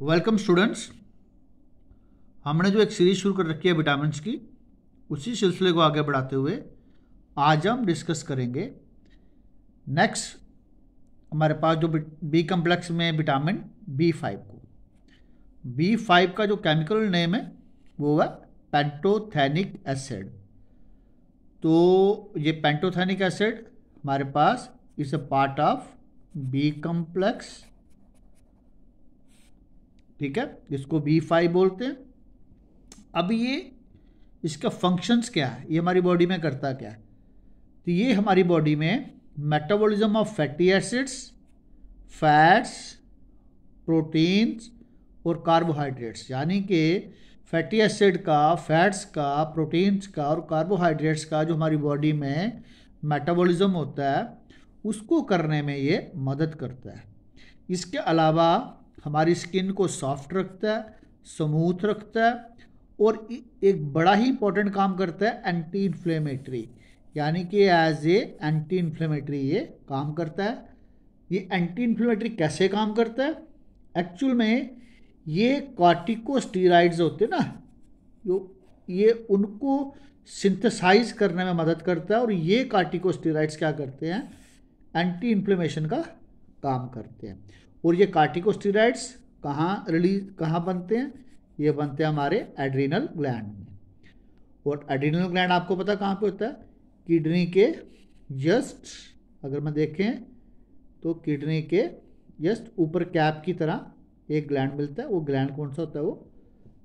Welcome students. हमने जो एक सीरीज शुरू कर रखी है विटामिन्स की, उसी सिलसिले को आगे बढ़ाते हुए आज हम डिस्कस करेंगे नेक्स्ट हमारे पास जो बी कम्प्लेक्स में विटामिन B5 को। B5 का जो केमिकल नेम है वो है पेंटोथेनिक एसिड। तो ये पेंटोथेनिक एसिड हमारे पास is a part of B complex, ठीक है, इसको B5 बोलते हैं। अब ये इसका फंक्शंस क्या है, ये हमारी बॉडी में करता क्या है? तो ये हमारी बॉडी में metabolism of fatty acids, fats, proteins और कार्बोहाइड्रेट्स, यानी कि फैटी एसिड का, फैट्स का, प्रोटीन्स का और कार्बोहाइड्रेट्स का जो हमारी बॉडी में मेटाबॉलिज्म होता है उसको करने में ये मदद करता है। इसके अलावा हमारी स्किन को सॉफ्ट रखता है, स्मूथ रखता है और एक बड़ा ही इंपॉर्टेंट काम करता है एंटी इन्फ्लेमेटरी, यानी कि एज ए एंटी इन्फ्लेमेटरी ये काम करता है। ये एंटी इन्फ्लेमेटरी कैसे काम करता है? एक्चुअल में ये कॉर्टिकोस्टेरॉइड्स होते हैं ना, जो ये उनको सिंथेसाइज करने में मदद करता है और ये कॉर्टिकोस्टेरॉइड्स क्या करते हैं? एंटी इन्फ्लेमेशन का काम करते हैं। और ये कॉर्टिकोस्टेरॉइड्स कहाँ बनते हैं? ये बनते हैं हमारे एड्रिनल ग्लैंड में। और एड्रिनल ग्लैंड आपको पता कहाँ पे होता है? किडनी के जस्ट, अगर मैं देखें तो किडनी के जस्ट ऊपर कैप की तरह एक ग्लैंड मिलता है। वो ग्लैंड कौन सा होता है? वो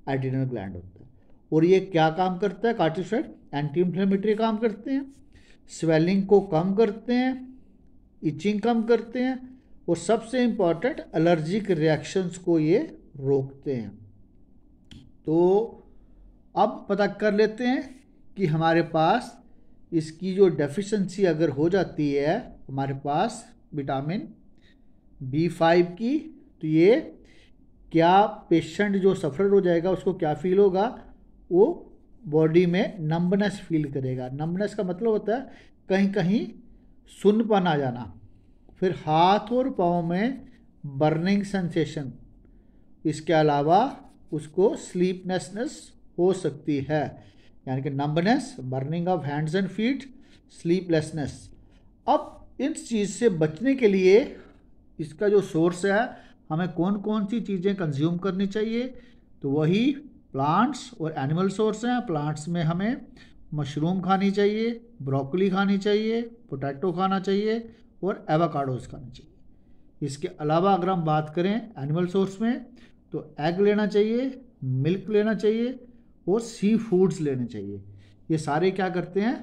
एड्रिनल ग्लैंड होता है। और ये क्या काम करता है? कॉर्टिकोस्टेरॉइड एंटी इन्फ्लेमेटरी काम करते हैं, स्वेलिंग को कम करते हैं, इचिंग कम करते हैं और सबसे इम्पॉर्टेंट एलर्जिक रिएक्शंस को ये रोकते हैं। तो अब पता कर लेते हैं कि हमारे पास इसकी जो डेफिशिएंसी अगर हो जाती है हमारे पास विटामिन B5 की, तो ये क्या पेशेंट जो सफ़र हो जाएगा उसको क्या फील होगा? वो बॉडी में नंबनेस फील करेगा। नंबनेस का मतलब होता है कहीं कहीं सुन्नपन आ जाना, फिर हाथ और पाँव में बर्निंग सेंसेशन। इसके अलावा उसको स्लीपनेसनेस हो सकती है, यानी कि numbness, burning of hands and feet, sleeplessness. अब इस चीज़ से बचने के लिए इसका जो सोर्स है, हमें कौन कौन सी चीज़ें कंज्यूम करनी चाहिए? तो वही प्लांट्स और एनिमल सोर्स हैं। प्लांट्स में हमें मशरूम खानी चाहिए, ब्रोकली खानी चाहिए, पोटैटो खाना चाहिए और एवोकाडोस खाना चाहिए। इसके अलावा अगर हम बात करें एनिमल सोर्स में, तो एग लेना चाहिए, मिल्क लेना चाहिए और सी फूड्स लेने चाहिए। ये सारे क्या करते हैं?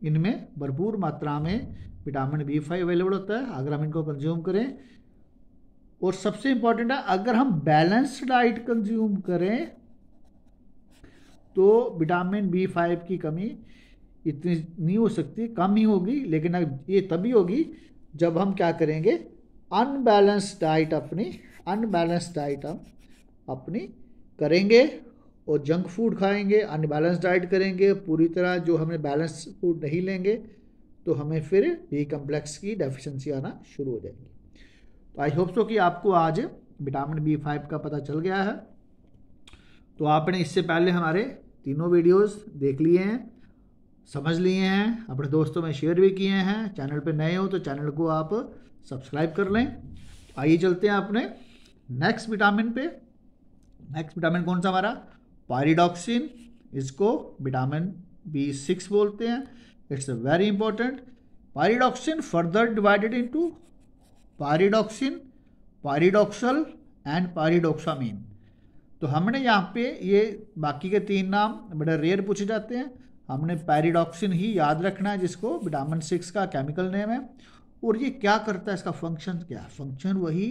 इनमें भरपूर मात्रा में विटामिन B5 अवेलेबल होता है अगर हम इनको कंज्यूम करें। और सबसे इंपॉर्टेंट है, अगर हम बैलेंस्ड डाइट कंज्यूम करें तो विटामिन B5 की कमी इतनी नहीं हो सकती, कम ही होगी, लेकिन ये तभी होगी जब हम क्या करेंगे? अनबैलेंस्ड डाइट हम अपनी करेंगे और जंक फूड खाएंगे, अनबैलेंस्ड डाइट करेंगे, पूरी तरह जो हमें बैलेंस फूड नहीं लेंगे, तो हमें फिर बी कम्प्लेक्स की डेफिशिएंसी आना शुरू हो जाएगी। तो आई होप सो कि आपको आज विटामिन B5 का पता चल गया है। तो आपने इससे पहले हमारे तीनों वीडियोस देख लिए हैं, समझ लिए हैं, अपने दोस्तों में शेयर भी किए हैं। चैनल पे नए हो तो चैनल को आप सब्सक्राइब कर लें। आइए चलते हैं अपने नेक्स्ट विटामिन पे। नेक्स्ट विटामिन कौन सा हमारा? पायरिडॉक्सिन। इसको विटामिन B6 बोलते हैं। It's very important. Pyridoxine further divided into pyridoxine, pyridoxal and pyridoxamine. तो हमने यहाँ पे ये बाकी के तीन नाम बड़े रेयर पूछे जाते हैं, हमने पैरिडॉक्सिन ही याद रखना है, जिसको विटामिन 6 का केमिकल नेम है। और ये क्या करता है, इसका फंक्शन क्या है? फंक्शन वही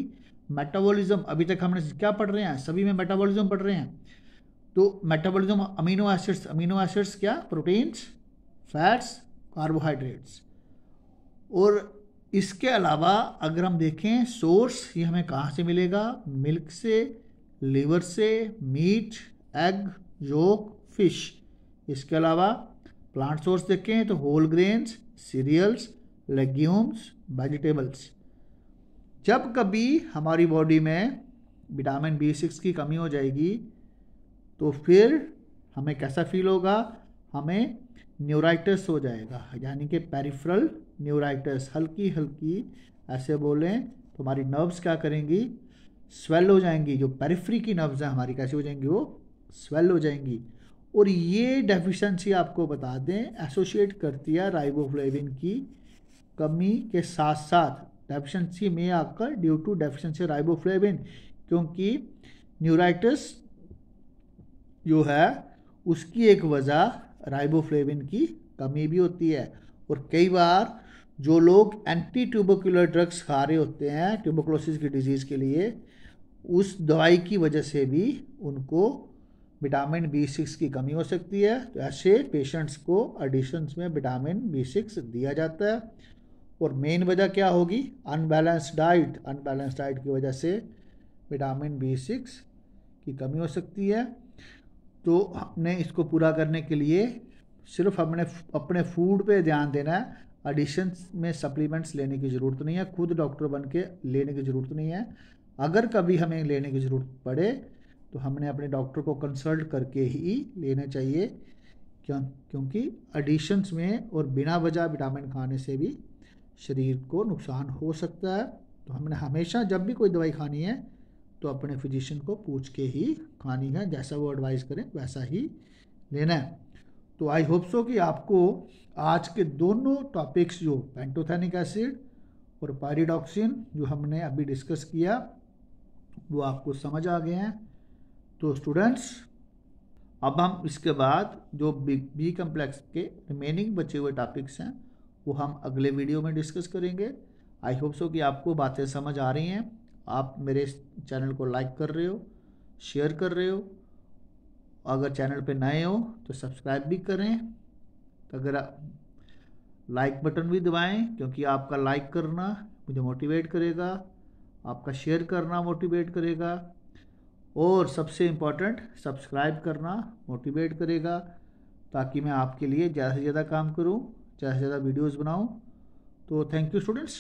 मेटाबॉलिज्म। अभी तक हमने क्या पढ़ रहे हैं? सभी में मेटाबॉलिज्म पढ़ रहे हैं। तो मेटाबॉलिज्म अमीनो एसिड्स क्या? Proteins, fats, carbohydrates. और इसके अलावा अगर हम देखें सोर्स, ये हमें कहाँ से मिलेगा? मिल्क से, लिवर से, मीट, एग, योक, फिश। इसके अलावा प्लांट सोर्स देखें तो whole grains, cereals, legumes, vegetables. जब कभी हमारी बॉडी में विटामिन B6 की कमी हो जाएगी तो फिर हमें कैसा फील होगा, हमें न्यूराइटिस हो जाएगा, यानी कि पेरिफेरल न्यूराइटिस। हल्की हल्की ऐसे बोलें तो हमारी नर्व्स क्या करेंगी, स्वेल हो जाएंगी। जो पेरिफेरी की नर्व्स हैं हमारी कैसी हो जाएंगी, वो स्वेल हो जाएंगी। और ये डेफिशिएंसी आपको बता दें एसोसिएट करती है राइबोफ्लेविन की कमी के साथ साथ, डेफिशिएंसी में आकर ड्यू टू डेफिशिएंसी राइबोफ्लेविन, क्योंकि न्यूराइटिस जो है उसकी एक वजह राइबोफ्लेविन की कमी भी होती है। और कई बार जो लोग एंटी ट्यूबरकुलर ड्रग्स खा रहे होते हैं ट्यूबरकुलोसिस की डिजीज़ के लिए, उस दवाई की वजह से भी उनको विटामिन B6 की कमी हो सकती है। तो ऐसे पेशेंट्स को एडिशंस में विटामिन B6 दिया जाता है। और मेन वजह क्या होगी, अनबैलेंस डाइट। अनबैलेंस डाइट की वजह से विटामिन B6 की कमी हो सकती है। तो हमने इसको पूरा करने के लिए सिर्फ हमने अपने फूड पे ध्यान देना है। एडिशंस में सप्लीमेंट्स लेने की ज़रूरत नहीं है, खुद डॉक्टर बन के लेने की ज़रूरत नहीं है। अगर कभी हमें लेने की ज़रूरत पड़े तो हमने अपने डॉक्टर को कंसल्ट करके ही लेने चाहिए, क्योंकि एडिशंस में और बिना वजह विटामिन खाने से भी शरीर को नुकसान हो सकता है। तो हमने हमेशा जब भी कोई दवाई खानी है तो अपने फिजिशियन को पूछ के ही खानी है, जैसा वो एडवाइस करें वैसा ही लेना है। तो आई होप सो कि आपको आज के दोनों टॉपिक्स जो पेंटोथेनिक एसिड और पायरिडॉक्सिन जो हमने अभी डिस्कस किया वो आपको समझ आ गए हैं। तो स्टूडेंट्स अब हम इसके बाद जो बी कम्प्लेक्स के रिमेनिंग बचे हुए टॉपिक्स हैं वो हम अगले वीडियो में डिस्कस करेंगे। आई होप सो कि आपको बातें समझ आ रही हैं, आप मेरे चैनल को लाइक कर रहे हो, शेयर कर रहे हो। अगर चैनल पे नए हो तो सब्सक्राइब भी करें। अगर लाइक बटन भी दबाएं, क्योंकि आपका लाइक करना मुझे मोटिवेट करेगा, आपका शेयर करना मोटिवेट करेगा, और सबसे इम्पॉर्टेंट सब्सक्राइब करना मोटिवेट करेगा, ताकि मैं आपके लिए ज़्यादा से ज़्यादा काम करूं, ज़्यादा से ज़्यादा वीडियोस बनाऊं। तो थैंक यू स्टूडेंट्स।